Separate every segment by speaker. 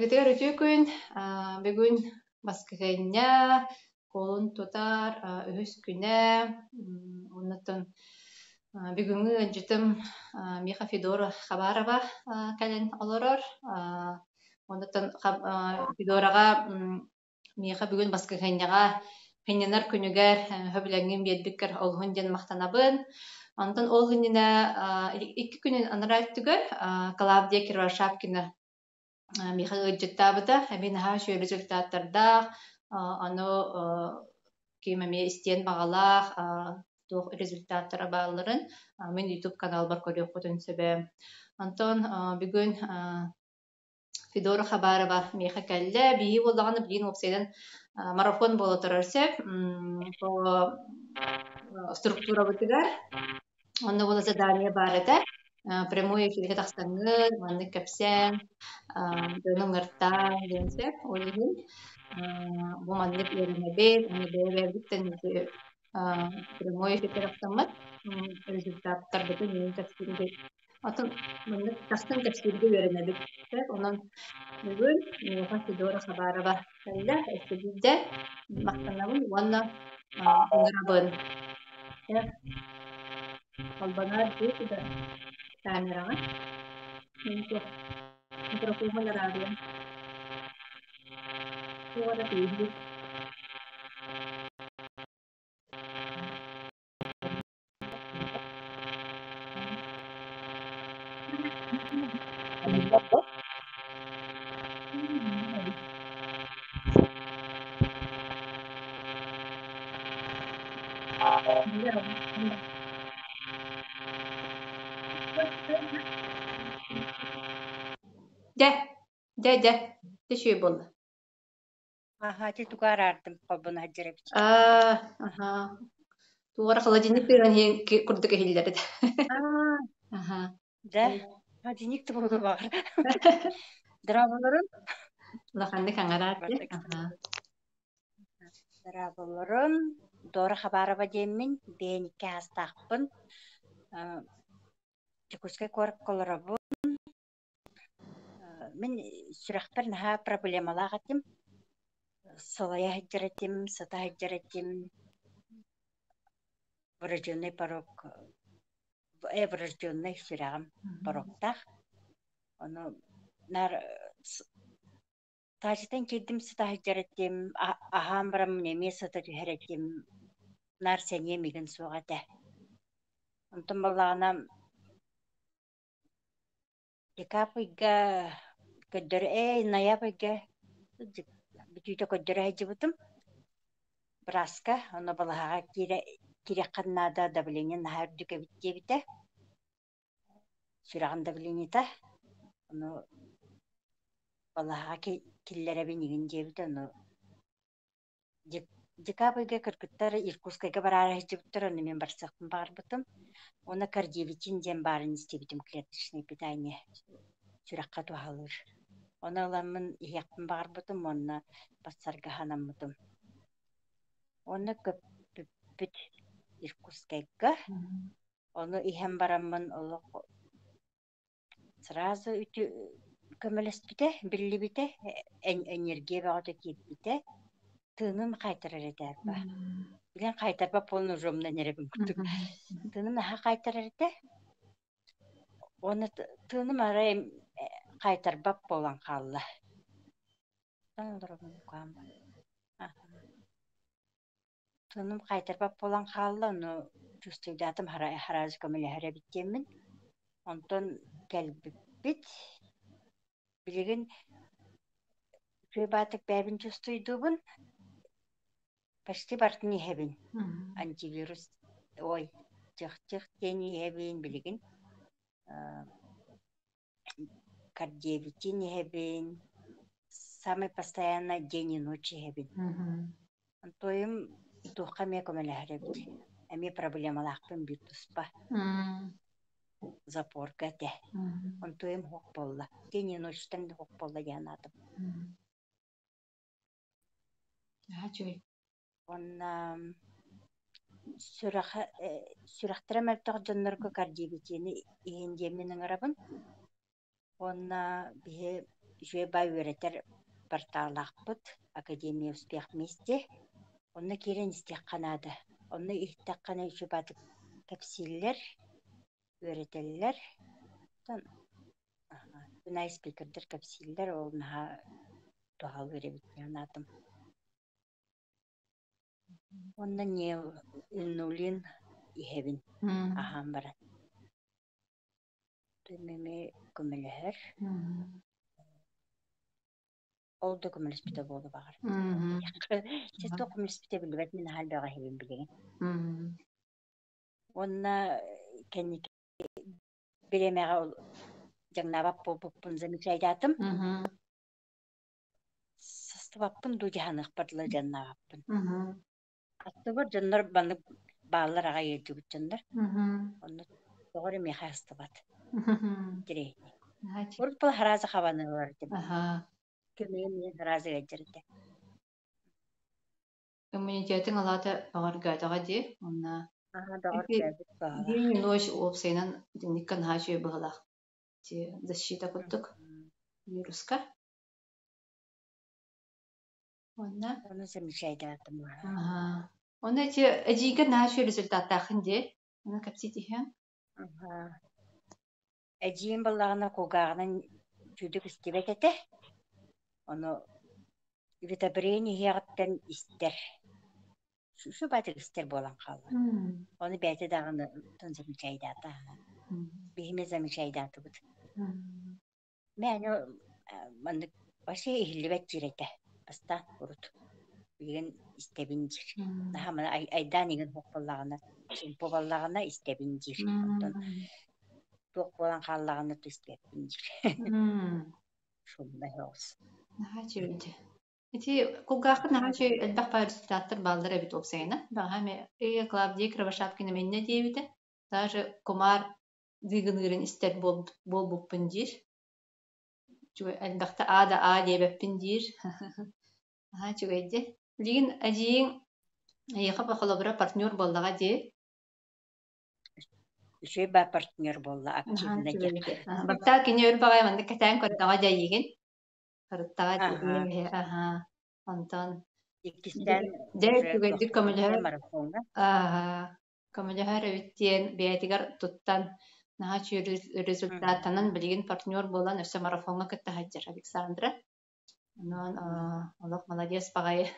Speaker 1: Гытыгар үтүүкүн бүгүн баскыгайня колун тутар үһүс күнэ оннотон бүгүнгү ыджытым Миха Федора Хабарова кэлэн олорор. Оннотон Федорага Миха бүгүн баскыгайняга пенненер күнүгэр хөбүлэҥин биэрбиккер олгун ден мактанабын. Онтон ол күнүнэ икки күнүн анарайттыгар Клавдия Кировошапкина Михаил Ыджыттабыта, әмин аха шөй результаттарда, аны кеймәме истен бағалақ, туох результаттара бағаларын мен YouTube канал бар көрек құтын сөбе. Антон бүгін Федора Хабарова меха кәлі, бейі болдағаны білген опсайдан марафон болы тұрарсы, структура бұтыгар, онда болы задание бар еді. Прямой эфирге тақсаңы, манны кәпсән, дөнөңөртаан денсеп, олигин, бу манны беренебет, аны беребиттен прямой эфирге тақсамат, результаттар бүтін менің кәпсәнге. Атын манны тақсан кәпсәнге беренебет. Онан бүгін Меха Федора Хабарова кәлі, әстеділді мақтанабын, уанна оңырабын. Албанар дейті да камераға. Microfono la radio. Ora quindi. De şey buldu.
Speaker 2: Aha, te tukar ardım kabına hacırıp.
Speaker 1: Aha. Tuğra холодильник деген курдук эхиллер. Aha.
Speaker 2: Да. Холодильник те болду бар. Драбаларын.
Speaker 1: Лаханды каңарат. Aha.
Speaker 2: Драбаларын Дора Хабарова демин беникке астақпын. Чекускай корк колорабын. Мен сүрәхпер наха проблемалар атым. Солая хajjaratım, sata hajjaratım. Врожденный порог. Врожденный сүрәгым порогтах. Оны нар тажитен кедим сата хajjaratım. Ахам барам неме сата хajjaratım. Нар сене мигин сугата. Онтон баллагана Декапыга көдөр наябыга бүтүтө көдөр хажыбытым. Браска, оны балага кире каннада давление нахар дүкө биттебите. Сүраган давление та. Оны балага киллере бинигин жебите, оны Декапыга кыркыттар Иркутскайга барар хажыбыттар, оны мен барсакпын барбытым. Оны кардиовитин дем барын истебитим клеточное питание. Сүракка тухалыр. Оны аламын иякпын барбытым, оны бассарга ханаммытым. Оны көппүт Иркутскайга. Оны ихем бараммын олық сразу үтү көмөлөспүтэ, биллибите, энергия бағыты кетпите, тыным қайтарар этерба. Билен қайтарба полный жомна неребин күттүк. Тыным наха қайтарар эте. Оны тыным арай қайтарбап болан қалла. Тыным қайтарбап болан қалла, оны чувствуйдатым харазы көмөлі харабиттемін. Онтон кәлбіппіт. Білеген көй батық бәбін чувствуйдубын. Почти бартын ехебін. Антивирус, ой, тих тени ехебін білеген. Кардиовитин ехебін. Самый постоянно день и ночь ехебін. Антоем тухқа ме көмелі харабит. Әме проблемалақпын бір тұспа. Запорка те. Антоем хоқ болла. День и ночьтан хоқ болла янадым. Онна сүрәхтәрә мәлтәк җаннарга кардиовитины иһендеменең арабын. Онна бие үчүгэй бай үөретер бартаалаахпыт Академия успех вместе. Онна кирен истех канады. Онна ихтек кана үчү батык кепсиллер, үөретеллер. Тунай спикердер кепсиллер ол наха тухал үөребитнен атым. Онна не нулин ихебин ахан барат. Түймеме көмөлөһөр. Ол да көмөлөспүтө болду багар. Често көмөлөспүтө билбет мен халбага хебин билеген. Онна кенник биремега ол жаңнабап болуппун замечайдатым. Састыбаппын дудяных бардыла жаннабаппын. Аттыбар жаннар баны баалар ага елдүгүт жаннар. Онна тогор меха астыбат. Дирейни. Урпал хараза хабаны бар деп. Көмөйүн хараза гажырды.
Speaker 1: Иммунитетин алата багар гатага ди. Онна
Speaker 2: Дагар кәбит баала.
Speaker 1: Дин нож опсайнан динниккан хачы быгалах. Ти защита куттук. Вируска. Онна
Speaker 2: Оны замечайдатым.
Speaker 1: Онна ти ажига наше результаттахын ди. Оны капситиһен.
Speaker 2: Эжиин баллагына кугаагынан чүдүк истебет эте. Оны витабрени хиягаттан истер. Şu batı ister bolan kaldı. Onu bete dağını tanzım çaydata. Bihime zami çaydata bud. Ben o mandık başı ehillibet cirete. Basta kurut. Bilgen istebindir. Daha mana aydan igen hokballağına, çimpo ballağına istebindir. Tok bolan kallağına da istebindir. Şunda olsun.
Speaker 1: Наха чүрдэ. Ити кугаахын наха чү элбах парстаттар балдара бит опсайна. Багами Клавдия Кровошапкина менне диебите. Даже Кумар дигынырын истер бол буппын дир. Чү элбахта ада диебеппин дир. Наха чүгейде. Лигин ажиин яха бахалабра партнер боллага ди.
Speaker 2: Şey ba partner bolla активна дер.
Speaker 1: Бакта кинер багай манда катан көрдага жайыгин. Харыттага диебе. Онтон
Speaker 2: İkisten
Speaker 1: дэ көмөлөр көмөлөр үттен бейтигер туттан наха чү результаттанын билген партнер болан өсө марафонга кытта хаджар Александра. Онон олох молодец багай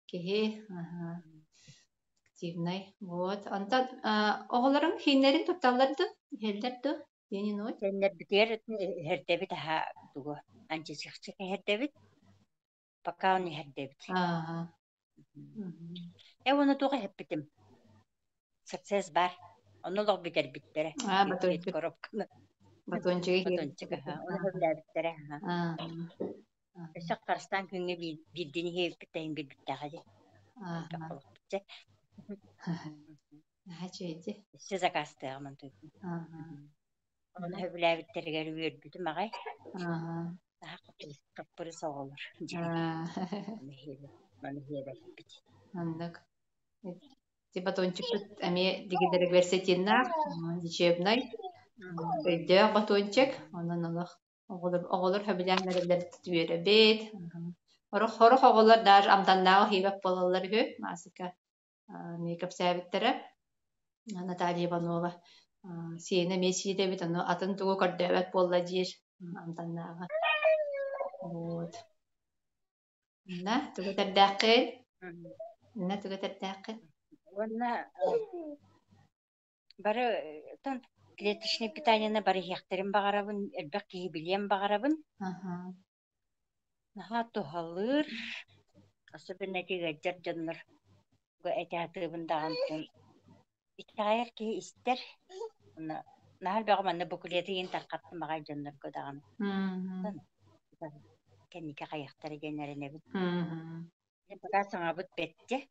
Speaker 1: кеһи активный. Вот. Онтон оголорун хиннерин тутталларды хелдерди. Дени ной.
Speaker 2: Сеннер битер хердебит ха тугу. Анчы сыхчы хердебит. Пока он не хердебит. Оны туга хеппитим. Success бар. Оны лог битер биттере.
Speaker 1: Батончик.
Speaker 2: Коробканы.
Speaker 1: Батончик.
Speaker 2: Оны хөблә биттере. Эсек карстан күнгө биддини хеппитен биттәгәде.
Speaker 1: Хачыйди.
Speaker 2: Сез акастыгымын туй. Оны хөблә биттерге үрдүтүм агай. Каппыры соголор. Маны хебе бит.
Speaker 1: Андак. Ти батончик ами дигидерек версетинна, дичебнай. Өйдө батончик, анан алах. Оголор хөбләннәр түйере бит. Хорох оголор даже амданнагы хебеп болалар хө. Масыка мейкап сәбиттере. Наталья Иванова. Сине месиде бит аны атын тугу көрдөбөт болла дир. Амданнагы. Вот. На, тугутар дакыл. На, тугутар дакыл.
Speaker 2: Онна бары тон клеточное питание бары хектерин багарабын, элбек ки билем багарабын. Наха тухалыр. Особенно тигәҗәр җаннар. Бу әтәтебен даган тон. Итәгәр ки истер. Нахал багамны бу клетин тақатты мага җаннар кодаган. Кенника каяктар генерне бит. Бага саңа бит бетте.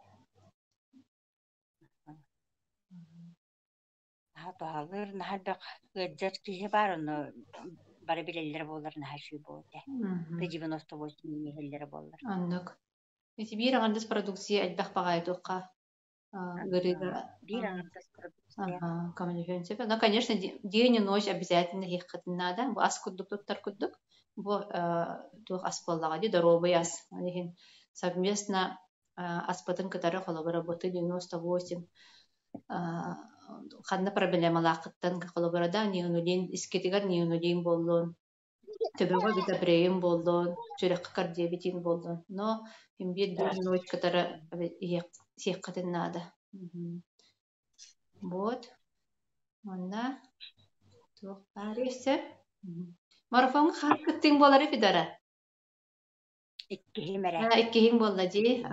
Speaker 2: Тухалыр нахал баг гәҗәр ки бар аны бары билелер булар нахал шуй булды. 98 миллилер булар.
Speaker 1: Андык. Эти бир аңдыс продукция элбах багай тукка. гырыга.
Speaker 2: Бир аңсыз көрбүтсүнэ.
Speaker 1: Камилефен себе. Но, конечно, день и ночь обязательно хихкат надо. Бу ас кудук туттар кудук. Бу тух ас боллага ди доробый ас. Анихин совместно аспатын кытары холобы работы 98. Ханна проблемалаакыттан холобырада неунулин искетигер неунулин боллун. Төбөгө бита брейм боллун. Сүрекка кардиабетин боллун. Но им бир день и ночь кытары хихкатын надо. Вот. Онна тух паресе. Марафон хаккыттың болар эфидара.
Speaker 2: Иккихимере.
Speaker 1: Иккиһин болла ди.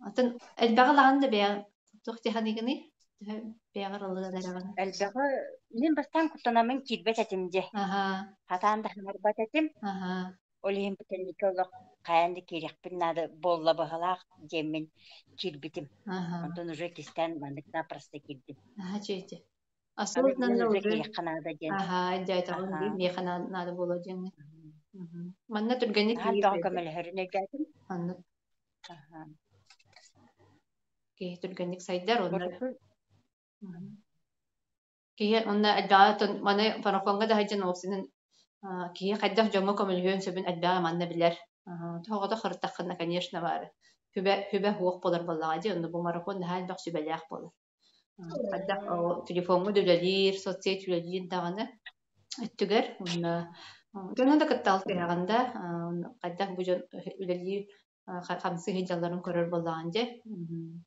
Speaker 1: Атын элбагалаган да бия. Тух тиханигини. Биягар алыгалараган.
Speaker 2: Элбеге мен бастан кутанамын кирбет этимде. Хатаан да хамарбат этим. Олим битенниколог каянды кирекпин нады болла бахалак жемин кирбитим. Онтон уже кистен мандыкна просто кирдим.
Speaker 1: Чейте. Осознанно
Speaker 2: уже
Speaker 1: уже.
Speaker 2: кирекканада ден.
Speaker 1: Дяйтагын ди механа надо было жеңне. Манна түргәнне
Speaker 2: кийе. Хал көмөлһөрүнө гәтим.
Speaker 1: Анны. Кие түргәнник сайдар онна. Кие онна аддаатын маны фарафонга да хаҗан осынын кие кайдах жоңго көмөлһөн сөбүн аддаа манна билер. Тогода хыртаккына, конечно, бар. Хүбә хуак болар боллага ди, онда бу марафон хәл бак сүбәләк болар. Аддак телефонга дөләлир, соцсеть үләлир даганы. Өттүгәр онна Гана да каттал кыраганда, кайдах бу жон үләлир хамсы хиҗалларын көрөр боллаган же.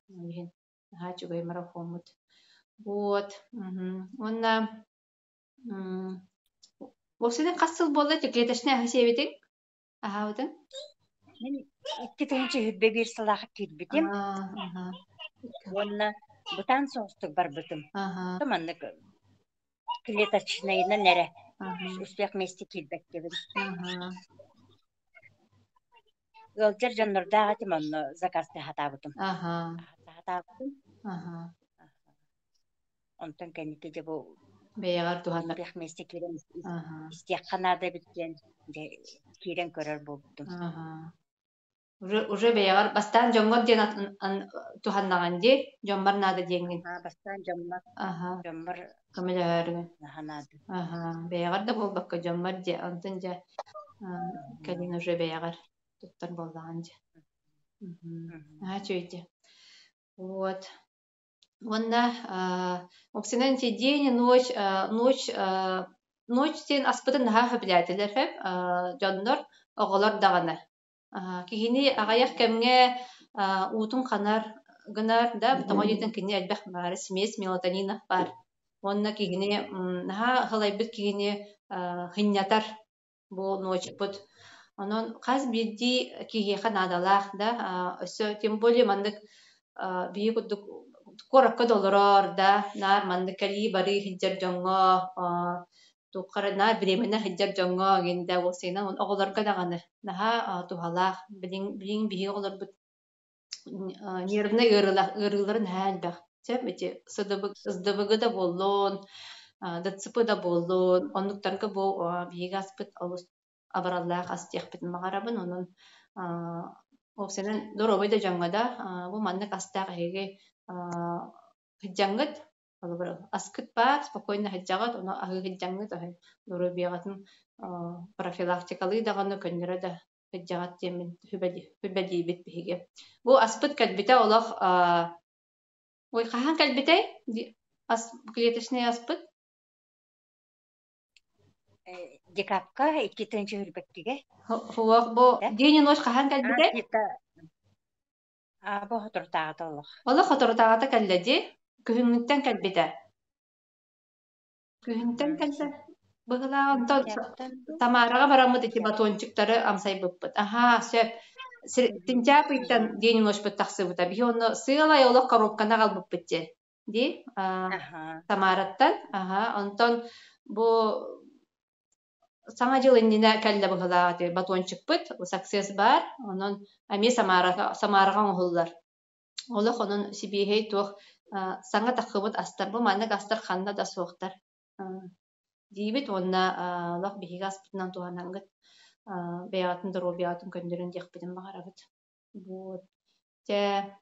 Speaker 1: Мин хачугай марафонмут. Вот. Онна Осыны касыл болла клеточная хасебитин. Ахаудын.
Speaker 2: Мен иккетенче хүббе бир салах кирбитим. Онна бутан соостук бар бутым. Таманнык клеточная нере. Успех вместе кирбек дебин. Гөлтер жаннорда атым онно заказты хатабытым. Хатабытым. Онтон кенете де бу
Speaker 1: Беягар туханна.
Speaker 2: Успех вместе кирен. Истиякканада биткен кирен көрөр болдум.
Speaker 1: Уже беягар бастан жоңгон ден туханнаган ди, жомбар нада деңген.
Speaker 2: Бастан жомбар. Жомбар
Speaker 1: Камеляры.
Speaker 2: Наханады.
Speaker 1: Беягар да болбакка жомбар ди, антын же калин уже беягар туттар боллаган же. Чуйте. Вот. Онна оксинен день и ночь сен аспытын наха билетилер хеп жоннор оголор даганы. Кихини агаяк кемге утун канар гынар да тагыйтын кини албах бар смесь мелатонин бар. Онна кихини наха халайбыт кихини хиннятар бу ночь бут. Онон каз бидди кихи ханадалах да өсө тем более мандык бийгудук коракка долорор да нар мандыкали бары хиджар жоңго тукарына бремена хиджар жоңго генде осена он оголорга даганы наха тухалах билин бии оголор бут нервный ырыларын хәлбах сеп эти сдбг да боллон дцп да боллон онуктарга бу бигаспыт алыс абараллах астехпит магарабын онун осенен доробой да жоңго да бу мандык астак эге хиджангыт аскыт бар спокойно хиджагат оны агы хиджангыт доробиягатын профилактикалый даганы көннөрө да хиджагат темин хүбәди бит биге бу аспыт калбите олох ой хахан калбите клеточный аспыт
Speaker 2: декапка 2-нче хүрбәккеге
Speaker 1: хуак бу день и ночь хахан калбите
Speaker 2: бу хотортагы олох
Speaker 1: олох хотортагы калледи күһүңнүттен калбите күһүнтен калбе быгыла Тамарага барамыт эти батончиктары амсайбыппыт. Сөп. Сентябрьтан день и ночь быттахсыбыта. Би оны сыйлай олох коробкана калбыппыт те. Ди? Тамараттан. Онтон бу саңа жыл иннене калле быгыла батончик быт. Саксес бар. Онон ами Самарага оһуллар. Олох онун сибихей туох саңа тахыбыт астар. Бу маннык астар ханна да суохтар. Дибит онна лох биһиге аспытынан туһанангыт бэйатын дору бэйатын көндөрөн диэхпитин баҕарабыт. Вот. Тэ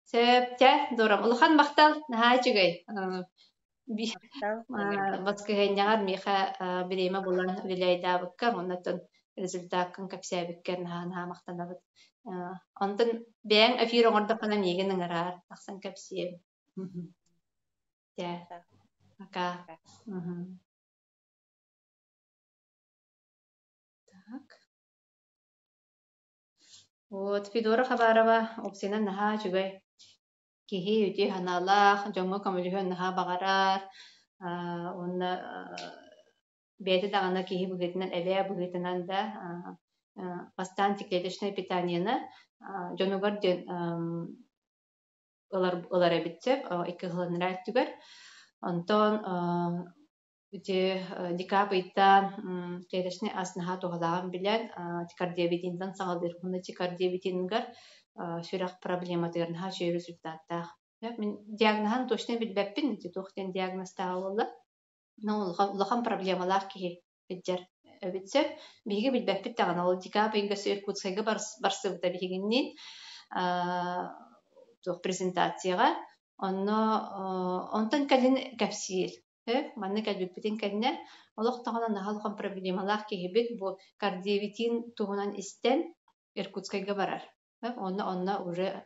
Speaker 1: Сөптэ дурам улахан мактал наачыгай. Би
Speaker 2: Тал ылырбыт.
Speaker 1: баскыгайнягар миха биреме булан билейдабыккар оннатын результаттын капсябиккер наха мактанабыт. Онтон бэң эфир оңордоккана миген ыңараар тахсан капсием. Тэ. Ака. Так. Вот Федора Хабарова опсена наха чугай. Киһи үти ханалах жоңго көмөлүһөн наха багарар. Онна бети дагана киһи бүгетинен эбэ бүгетинен да бастан клеточное питаниені жонугар ылар эбитсеп икки хылынырак түгер. Онтон үти декабрьтан клеточный аснаха тугалаган билен кардиобетинден сагалдыр. Хуна кардиобетингер сүрак проблема тыгырнаха чөй результаттах. Мен диагнозын точно билбеппин, тохтен диагноз тагылла. Но улахан проблемалар киһи биджер битсеп биги билбеппит тагына ол декабрьга Иркутскайга барсыбыта бигиннин тох презентацияга онтон калин капсил манны калбиппитин калне олох тагына нахалхан проблемалар киһи бит бу кардиовитин тугунан истен Иркутскайга барар. Онна уже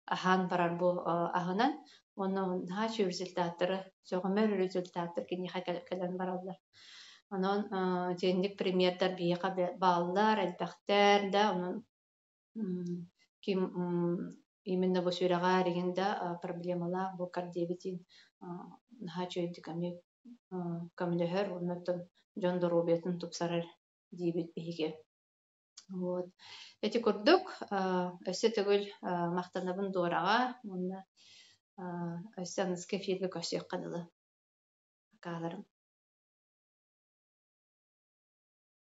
Speaker 1: ахан барар бу ахынан onun haç результаттары, sögümер результаттар киниха кэлэн бараллар. Onun жендик примердар бияка баллар, элбэхтэр да, onun ким именно бу сүрага регенда проблемалар бу кардиобетин хач өйдүками камлехер, оннотон жондорубетін тупсарар дибит биге. Вот. Эти курдук өсө төгүл мактанабын дуорага, онна Өссәнізге фидлі көсек қадылы. Каларым.